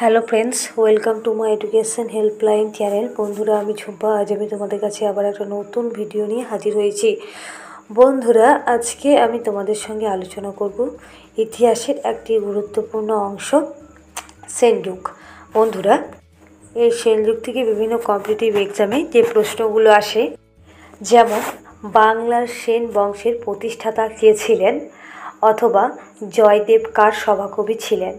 Hello friends, welcome to my education helpline channel. বন্ধুরা, আমি ঝুম্পা। আজ আমি তোমাদের কাছে আবার একটা নতুন ভিডিও নিয়ে হাজির হয়েছি। বন্ধুরা, আজকে আমি তোমাদের সঙ্গে আলোচনা করব ইতিহাসের একটি গুরুত্বপূর্ণ অংশ, সেনযুগ। বন্ধুরা, এই সেনযুগ থেকে বিভিন্ন কম্পিটিটিভ এক্সামে যে প্রশ্নগুলো আসে, যেমন বাংলার সেন বংশের প্রতিষ্ঠাতা কে ছিলেন, অথবা জয়দেব কার সভাকবি ছিলেন,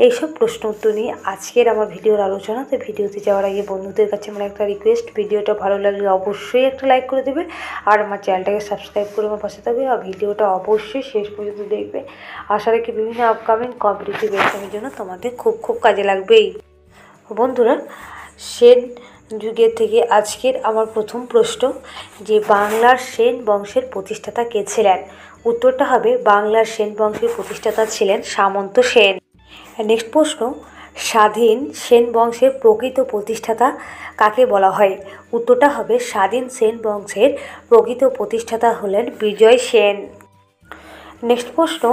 এইসব প্রশ্ন উত্তর নিয়ে আজকের আমার ভিডিওর আলোচনা। তো ভিডিওতে যাওয়ার আগে বন্ধুদের কাছে আমার একটা রিকোয়েস্ট, ভিডিওটা ভালো লাগলে অবশ্যই একটা লাইক করে দেবে, আর আমার চ্যানেলটাকে সাবস্ক্রাইব করে আমার পাশে থাকবে, আর ভিডিওটা অবশ্যই শেষ পর্যন্ত দেখবে। আশা রাখি বিভিন্ন আপকামিং কম্পিটিটিভ এক্সামের জন্য তোমাদের খুব কাজে লাগবেই। বন্ধুরা, সেন যুগের থেকে আজকের আমার প্রথম প্রশ্ন, যে বাংলার সেন বংশের প্রতিষ্ঠাতা কে ছিলেন। উত্তরটা হবে বাংলার সেন বংশের প্রতিষ্ঠাতা ছিলেন সামন্ত সেন। নেক্সট প্রশ্ন, স্বাধীন সেন বংশের প্রকৃত প্রতিষ্ঠাতা কাকে বলা হয়। উত্তরটা হবে স্বাধীন সেন বংশের প্রকৃত প্রতিষ্ঠাতা হলেন বিজয় সেন। নেক্সট প্রশ্ন,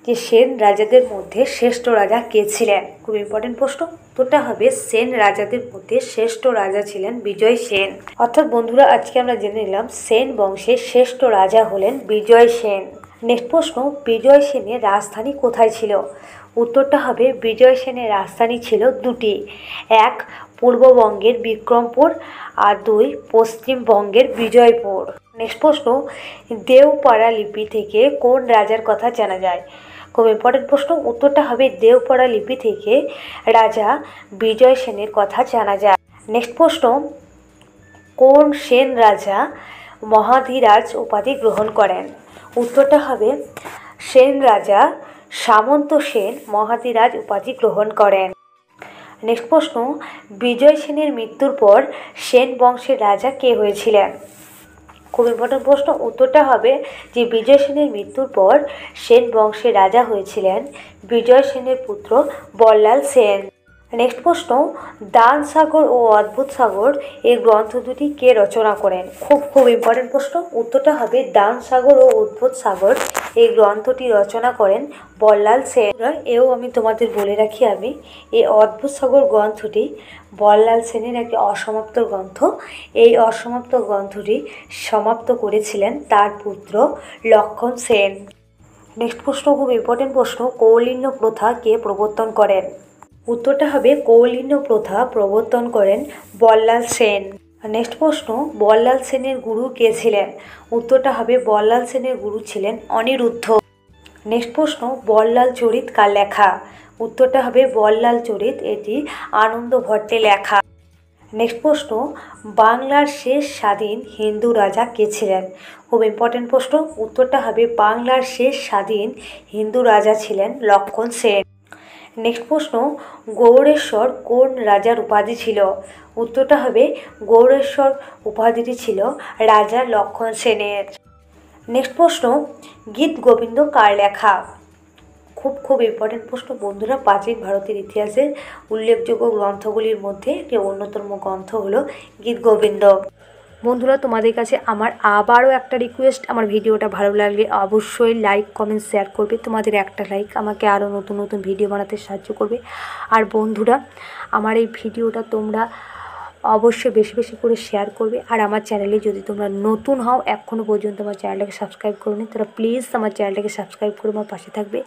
যে সেন রাজাদের মধ্যে শ্রেষ্ঠ রাজা কে ছিলেন। খুব ইম্পর্টেন্ট প্রশ্ন। উত্তরটা হবে সেন রাজাদের মধ্যে শ্রেষ্ঠ রাজা ছিলেন বিজয় সেন। অর্থাৎ বন্ধুরা, আজকে আমরা জেনে নিলাম সেন বংশের শ্রেষ্ঠ রাজা হলেন বিজয় সেন। নেক্সট প্রশ্ন, বিজয় সেনের রাজধানী কোথায় ছিল। উত্তরটা হবে বিজয় সেনের রাজধানী ছিল দুটি, এক পূর্ববঙ্গের বিক্রমপুর, আর দুই পশ্চিমবঙ্গের বিজয়পুর। নেক্সট প্রশ্ন, দেওপাড়া লিপি থেকে কোন রাজার কথা জানা যায়। খুব ইম্পর্টেন্ট প্রশ্ন। উত্তরটা হবে দেওপাড়া লিপি থেকে রাজা বিজয় সেনের কথা জানা যায়। নেক্সট প্রশ্ন, কোন সেন রাজা মহাধীরাজ উপাধি গ্রহণ করেন। উত্তরটা হবে সেন রাজা সামন্ত সেন মহাধীরাজ উপাধি গ্রহণ করেন। নেক্সট প্রশ্ন, বিজয় সেনের মৃত্যুর পর সেন বংশের রাজা কে হয়েছিলেন। খুব ইম্পর্টেন্ট প্রশ্ন। উত্তরটা হবে যে বিজয় সেনের মৃত্যুর পর সেন বংশের রাজা হয়েছিলেন বিজয় সেনের পুত্র বল্লাল সেন। নেক্সট প্রশ্ন, দান সাগর ও অদ্ভুত সাগর এই গ্রন্থ দুটি কে রচনা করেন। খুব ইম্পর্টেন্ট প্রশ্ন। উত্তরটা হবে দান সাগর ও অদ্ভুত সাগর এই গ্রন্থটি রচনা করেন বল্লাল সেন। এও আমি তোমাদের বলে রাখি, আমি এই অদ্ভুত সাগর গ্রন্থটি বল্লাল সেনের একটি অসমাপ্ত গ্রন্থ। এই অসমাপ্ত গ্রন্থটি সমাপ্ত করেছিলেন তার পুত্র লক্ষণ সেন। নেক্সট প্রশ্ন, খুব ইম্পর্টেন্ট প্রশ্ন, কৌলিন্য প্রথা কে প্রবর্তন করেন। উত্তরটা হবে কৌলিন্য প্রথা প্রবর্তন করেন বল্লাল সেন। নেক্সট প্রশ্ন, বল্লাল সেনের গুরু কে ছিলেন। উত্তরটা হবে বল্লাল সেনের গুরু ছিলেন অনিরুদ্ধ। নেক্সট প্রশ্ন, বল্লাল চরিত কার লেখা। উত্তরটা হবে বল্লাল চরিত এটি আনন্দ ভট্টের লেখা। নেক্সট প্রশ্ন, বাংলার শেষ স্বাধীন হিন্দু রাজা কে ছিলেন। খুব ইম্পর্টেন্ট প্রশ্ন। উত্তরটা হবে বাংলার শেষ স্বাধীন হিন্দু রাজা ছিলেন লক্ষণ সেন। নেক্সট প্রশ্ন, গৌড়েশ্বর কোন রাজার উপাধি ছিল। উত্তরটা হবে গৌড়েশ্বর উপাধিটি ছিল রাজা লক্ষণ সেনের। নেক্সট প্রশ্ন, গীত গোবিন্দ কার লেখা। খুব ইম্পর্টেন্ট প্রশ্ন। বন্ধুরা, প্রাচীন ভারতের ইতিহাসের উল্লেখযোগ্য গ্রন্থগুলির মধ্যে একটি অন্যতম গ্রন্থ হলো গীত গোবিন্দ। বন্ধুরা, তোমাদের কাছে আমার আবারও একটা রিকোয়েস্ট, আমার ভিডিওটা ভালো লাগলে অবশ্যই লাইক কমেন্ট শেয়ার করবে। তোমাদের একটা লাইক আমাকে আরও নতুন ভিডিও বানাতে সাহায্য করবে। আর বন্ধুরা, আমার এই ভিডিওটা তোমরা অবশ্যই বেশি করে শেয়ার করবে। আর আমার চ্যানেলে যদি তোমরা নতুন হও, এখনও পর্যন্ত আমার চ্যানেলটাকে সাবস্ক্রাইব করোনি, তোমরা প্লিজ আমার চ্যানেলটাকে সাবস্ক্রাইব করে আমার পাশে থাকবে।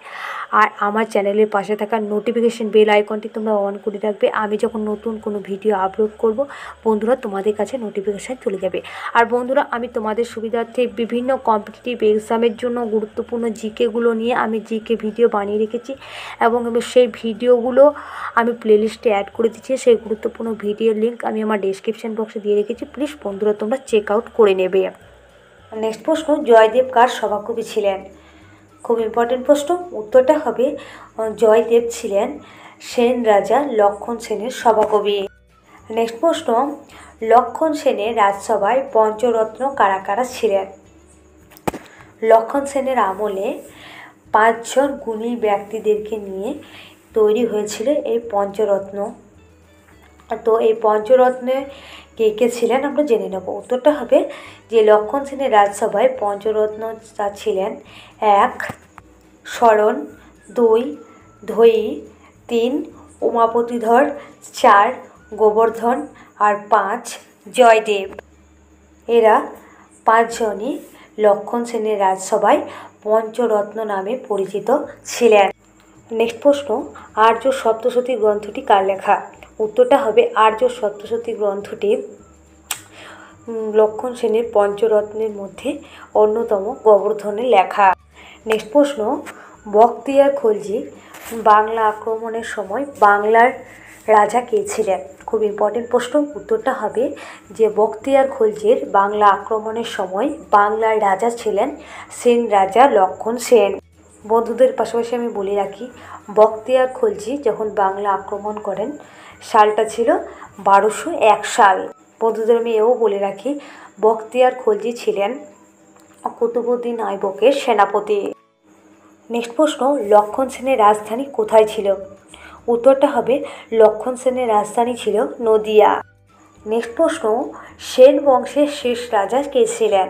আর আমার চ্যানেলের পাশে থাকা নোটিফিকেশন বেল আইকনটি তোমরা অন করে রাখবে। আমি যখন নতুন কোনো ভিডিও আপলোড করব, বন্ধুরা তোমাদের কাছে নোটিফিকেশান চলে যাবে। আর বন্ধুরা, আমি তোমাদের সুবিধার্থে বিভিন্ন কম্পিটিটিভ এক্সামের জন্য গুরুত্বপূর্ণ জিকেগুলো নিয়ে আমি জিকে ভিডিও বানিয়ে রেখেছি, এবং সেই ভিডিওগুলো আমি প্লেলিস্টে অ্যাড করে দিচ্ছি। সেই গুরুত্বপূর্ণ ভিডিওর লিঙ্ক আমি আমার ডেসক্রিপশন বক্সে দিয়ে রেখেছি। প্লিজ বন্ধুরা, তোমরা চেক আউট করে নেবে। নেক্সট প্রশ্ন, জয়দেব কার সভাকবি ছিলেন। খুব ইম্পর্টেন্ট প্রশ্ন। উত্তরটা হবে জয়দেব ছিলেন সেন রাজা লক্ষণ সেনের সভাকবি। নেক্সট প্রশ্ন, লক্ষণ সেনের রাজসভায় পঞ্চরত্ন কারা কারা ছিলেন। লক্ষণ সেনের আমলে 5 জন গুণী ব্যক্তিদেরকে নিয়ে তৈরি হয়েছিল এই পঞ্চরত্ন। তো এই পঞ্চরত্নে কে কে ছিলেন আমরা জেনে নেব। উত্তরটা হবে যে লক্ষণ সেনের রাজসভায় পঞ্চরত্ন ছিলেন 1 শরণ, 2 ধৈ, 3 উমাপতিধর, 4 গোবর্ধন আর 5 জয়দেব। এরা 5 জনই লক্ষণ সেনের রাজসভায় পঞ্চরত্ন নামে পরিচিত ছিলেন। নেক্সট প্রশ্ন, আর্য সপ্তশতী গ্রন্থটি কার লেখা? উত্তরটা হবে আর্য সপ্তশতী গ্রন্থটি লক্ষণ সেনের পঞ্চরত্নের মধ্যে অন্যতম গোবর্ধনের লেখা। নেক্সট প্রশ্ন, বখতিয়ার খলজি বাংলা আক্রমণের সময় বাংলার রাজা কে ছিলেন? খুব ইম্পর্টেন্ট প্রশ্ন। উত্তরটা হবে যে বখতিয়ার খলজির বাংলা আক্রমণের সময় বাংলার রাজা ছিলেন সেন রাজা লক্ষণ সেন। বন্ধুদের পাশাপাশি আমি বলে রাখি, বখতিয়ার খলজি যখন বাংলা আক্রমণ করেন সালটা ছিল 1201 সাল। বন্ধুদের আমি এও বলে রাখি, বখতিয়ার খলজি ছিলেন কুতুবউদ্দিন আইবকের সেনাপতি। নেক্সট প্রশ্ন, লক্ষণ সেনের রাজধানী কোথায় ছিল? উত্তরটা হবে লক্ষণ সেনের রাজধানী ছিল নদিয়া। নেক্সট প্রশ্ন, সেন বংশের শেষ রাজা কে ছিলেন?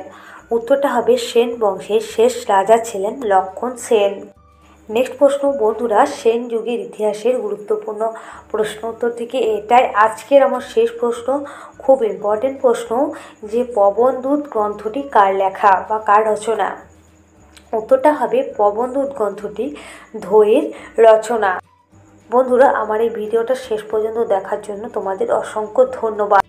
উত্তরটা হবে সেন বংশের শেষ রাজা ছিলেন লক্ষণ সেন। নেক্সট প্রশ্ন বন্ধুরা, সেন যুগের ইতিহাসের গুরুত্বপূর্ণ প্রশ্ন উত্তর থেকে এটাই আজকের আমার শেষ প্রশ্ন। খুব ইম্পর্টেন্ট প্রশ্ন যে পবনদূত গ্রন্থটি কার লেখা বা কার রচনা? উত্তরটা হবে পবনদূত গ্রন্থটি ধোয়ের রচনা। বন্ধুরা, আমার এই ভিডিওটা শেষ পর্যন্ত দেখার জন্য তোমাদের অসংখ্য ধন্যবাদ।